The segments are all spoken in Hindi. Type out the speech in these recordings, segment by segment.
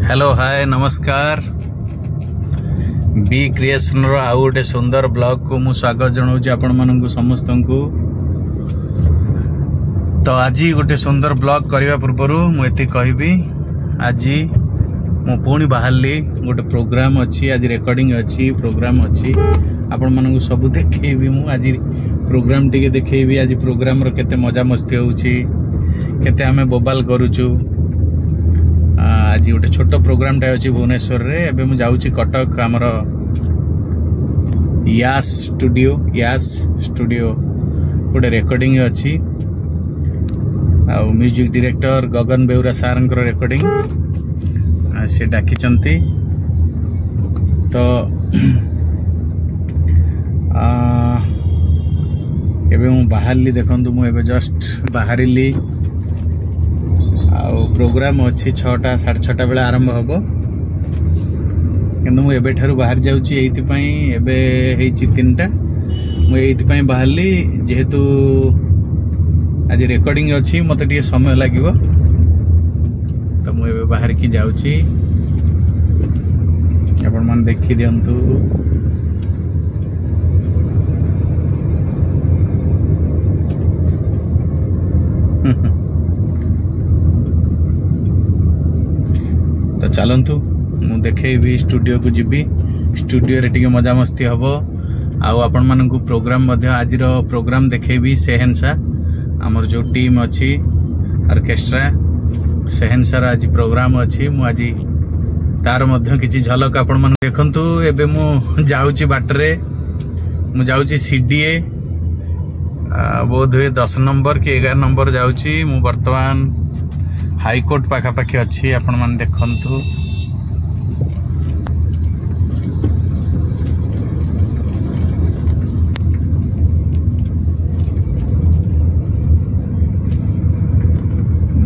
हेलो हाय नमस्कार बी क्रिएशन रो आउ गोटे सुंदर ब्लॉग को मु स्वागत जनाऊँ आपण मानक समस्त को। तो आज गोटे सुंदर ब्लॉग करने पूर्व मुझे कहबी आज मु पुणी बाहरली गोटे प्रोग्राम अच्छी आज रेकर्डिंग अच्छी प्रोग्राम अच्छी आपण मानक सब देखी मु आज प्रोग्राम टिके देखी आज प्रोग्राम रो केते मजा मस्ती होउची केते आमे बोबाल करूचु। आज गोटे छोट प्रोग्राम टा अच्छी भुवनेश्वर रे एबे मु जाउची कटक हमर यास स्टूडियो गोटे रेकर्डिंग अच्छी आ म्यूजिक डायरेक्टर गगन बेउरा सार रेकर्डिंग से डाकिचंती। तो एबे मु बाहरली देखंतु मु एबे जस्ट बाहरिली प्रोग्राम अच्छी 6टा 6:30 बेला आरंभ हम कि एबे ठारू बाहर जाऊँगी एबे 3टा मुझे बाहरली जेहेतु आज रेकर्डिंग अच्छी मत टे समय लगे तो मुझे बाहर की जाऊँगी आपण मन देखी दिंतु। तो चलतु मु देखेबी स्टूडियो को जीवी स्टूडियो रे टिके मजा मस्ती हम आपण मानक प्रोग्राम आज प्रोग्राम देखेबी सेहेनसा आमर जो टीम अच्छी ऑर्केस्ट्रा सेहेनसार आज प्रोग्राम अच्छी मु आज तार मध्य किछि झलक आपण मन देखंतु। एबे मु जाउची बाटरे मु जाउची सीडीए बोध हुए 10 नंबर कि 11 नंबर जाउची मु वर्तमान हाईकोर्ट पाखापाखि अच्छी आपण मन देखंतु।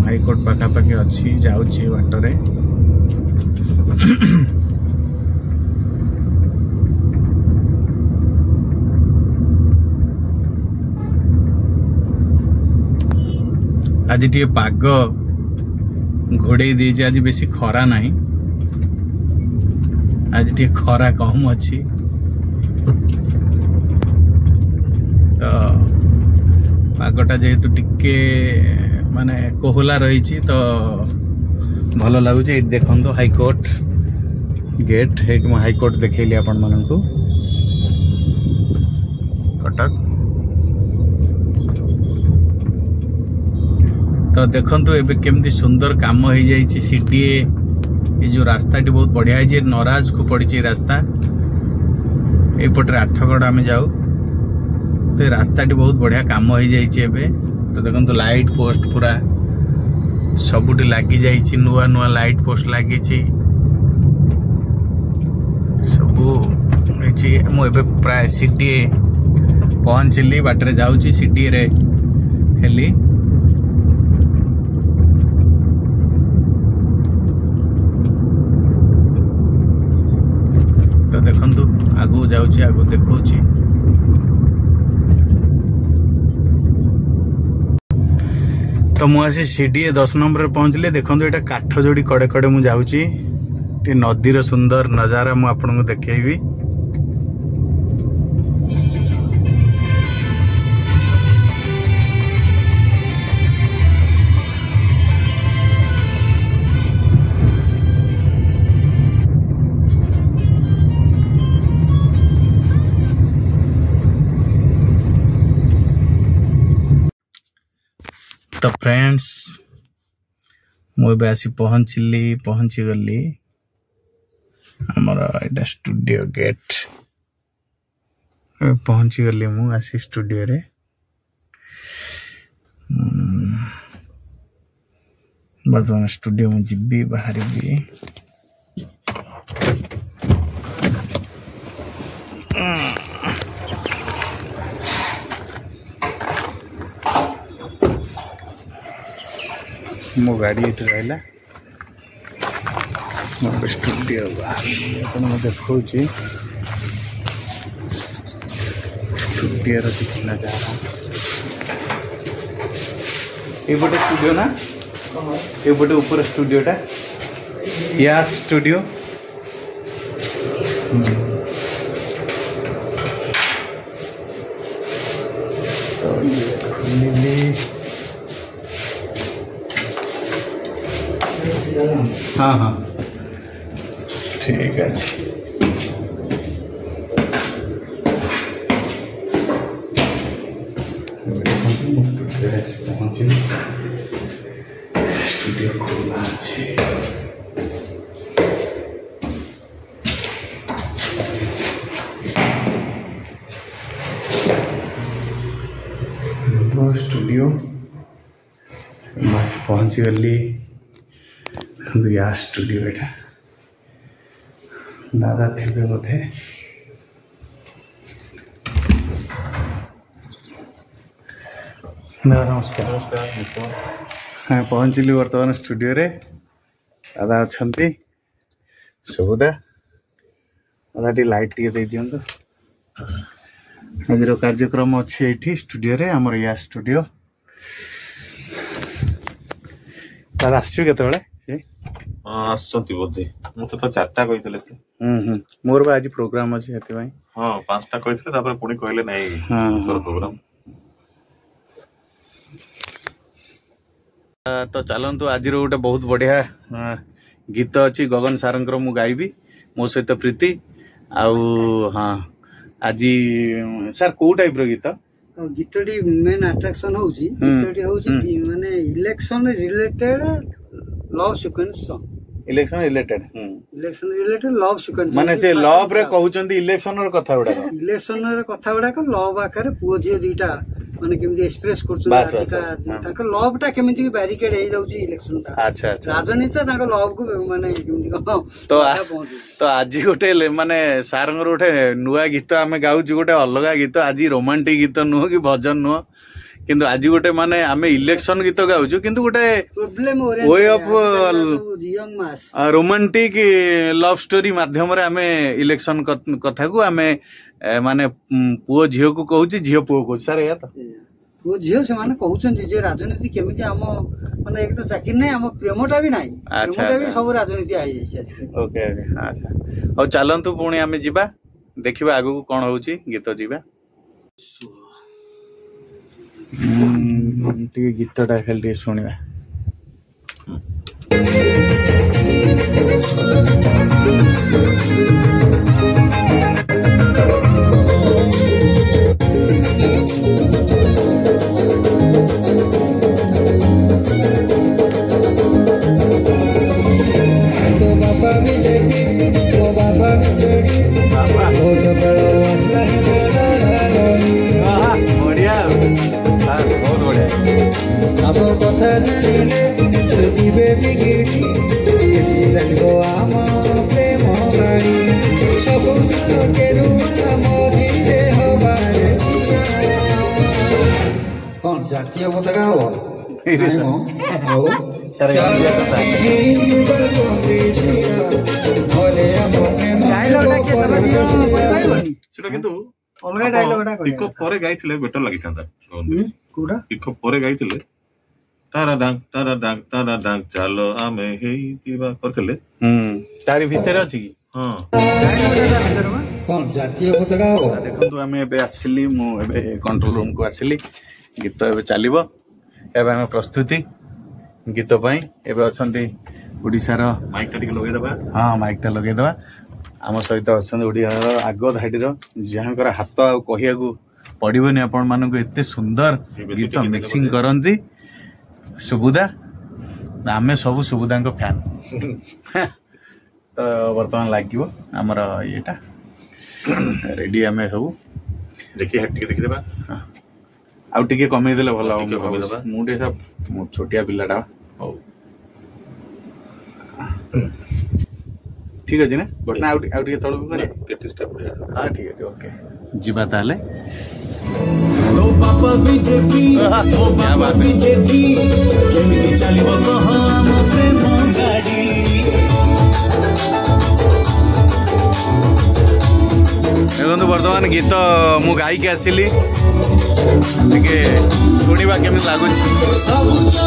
हाईकोर्ट पाखापाखि अच्छी जाउची बाटरे आज टे पाग घोड़े दीजिए आज बेसी खरा नहीं आज टे खरा कम अच्छी तो पागटा जेहेतु टिके माने कोहला रही तो भल लगुच। देखो हाईकोर्ट गेट है हाईकोर्ट देखली आपण मानक कटक। तो देखंतु एबे केमती सुंदर काम हो जाइए सीडीए ये जो रास्ता टी बहुत बढ़िया है नराज को पड़ी रास्ता एपटे आठगढ़ आम जाऊ तो रास्ता टी बहुत बढ़िया काम हो जाइए। तो देखो लाइट पोस्ट पूरा सबुटी लगी जाइए नुआ नुआ लाइट पोस्ट लगी सबू मुझे प्राय सीडीए पहुँचली बाटरे जाऊँगी सीडीए रे हेली। तो देखंतु आगु जाऊँगी आगु देखौची तो मुझे सीडीए 10 नंबर पहुँचले देखो ये काठ जोड़ी कड़े कड़े मुझे जाऊँगी नदीर सुंदर नजारा मु आपको देखेबी। तो फ्रेंड्स मुझे आसी पहुंची गली हमारा एटा स्टूडियो गेट पहुंची गली मु आसी स्टूडियो रे बर्तमान स्टूडियो में जीबी बाहर भी मो गाड़ी ये रहा स्टूडियो देखो स्टूडियो किसी नजारा ये स्टूडियो ना ये ऊपर स्टूडियोटा यास स्टूडियो। हाँ हाँ ठीक है। पहुँचली स्टूडियो खोला अच्छे स्टूडियो बस पहुँची गली या स्टूडियो एटा दादा थे बोधे नमस्कार। हाँ पहुँचली बर्तमान स्टूडियो रे दादा अच्छा सुबुदा दादा टी लाइट टी दे दिंतु आज कार्यक्रम अच्छी ये स्टूडियो रे आमर या स्टूडियो दादा आसबे केतबेले आसुचंती बोधे मते तो 4टा कहितले से मोर बा आज प्रोग्राम अछि हेति भाई हां 5टा कहितले तापर पुनी कहले नै सर प्रोग्राम तो चलतु आज गोटे बहुत बढ़िया गीत अच्छी गगन सारंकर मु गायबी मो सहित प्रीति आउ हाँ आज सर को टाइप रो गीत गीतटी मेन अट्रैक्शन होउची गीतटी होउची माने election related love sequence song election related love sequence माने से लव रे कहउचंती इलेक्शन र कथा गुडा लव आकार पुओ झियो दीटा माने केमिति एक्सप्रेस करछन आजिका ताको लव टा केमिति बैरिकेड हे जाउची इलेक्शन टा। अच्छा अच्छा राजनीति ताको लव को माने केमिति तो आज गोटे माने सारंगर गोटे नुआ गीत आमे गाउची गोटे अलगा गीत आज रोमांटिक गीत नुह कि भजन नुह किंतु आज गोटे माने आमे इलेक्शन गीत गाउछु किंतु गोटे problem way of young mass romantic love story माध्यम रे आमे इलेक्शन कथा को आमे माने पुओ झियो को कहूची झियो पुओ को सर या तो पुओ झियो से माने कहउछन जे राजनीति केमिति हम माने एक तो चाकरी नै हम प्रेमटा भी नै प्रेमटा भी सब राजनीति आइ जाय छै। ओके ओके अच्छा और चलंतु पुणी आमे जिबा देखिबा आगु कोन होउची गीत जिबा टी गीतटा खाली सुनिबा जातीय पताका हो पिकअप परे गाइथिले बेटर लागिथांता कोडा पिकअप परे गाइथिले तारा डांग चलो आमे हेई दिबा करथिले तारी भीतर अछि की हां कोन जातीय पताका हो देखंतु आमे एबे आसिली मु एबे कंट्रोल रूम को आसिली गीत एबे चलिबो एबे हम प्रस्तुति गीत पई एबे अछंती ओडिसा रो माइक टा लगे दबा हां माइक टा लगे दबा आम सहित अछंती ओडिया आगो धाडी रो जहांकर हाथ आ कहिया को पड़िबोनी आपण मानन को एते सुंदर गीत मिक्सिंग करंती सुबुदा आमे सब सुबुदा को फैन तो वर्तमान लागिबो हमर एटा रेडी आमे सब देखि हट के देखि देबा आउ टिके कमे देले भलो मुटे सब छोटिया पिलाटा हो ठीक अछि ना बटना आउ टिके तळो करे प्रैक्टिस टा बढ़िया हां ठीक अछि ओके जिबा ताले तो पापा बीजेपी ओ बाबा बीजेपी केमिति चलिबो कह हम प्रेम गाड़ी एगो देखो बर्तमान गीत मु गाई के आसिली टिके शुणा केमी लगुच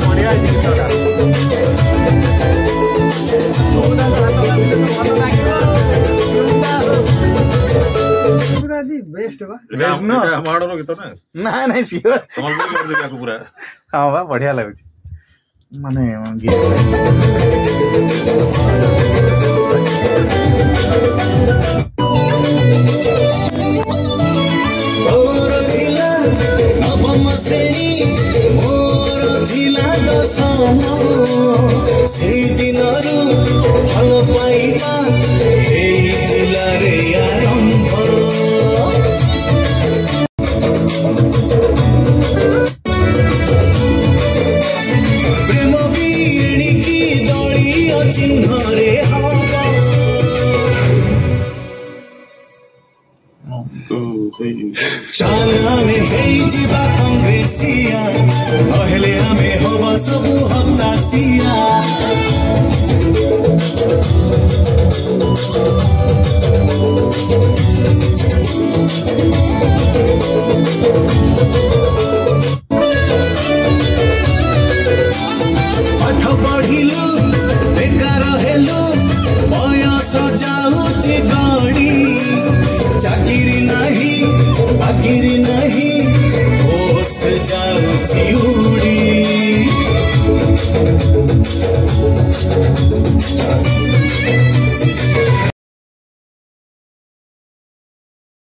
बढ़िया बेस्ट बा गीत ना ना सियोर पूरा हाँ बा बढ़िया लगुच माने नवम श्रेणी मोर जिला दशम से दिन भल पाइबा रे आरंभ प्रेम बीणिकी दलीय चिन्ह रे चाल आमे हेजिबा कांग्रेसिया नहेले आमे होबा सबु हतासिया पाठ पढ़िलु बेकार हेलु बयस जाउछि गड़ी चाकिरी नहीं बाकिरी नहीं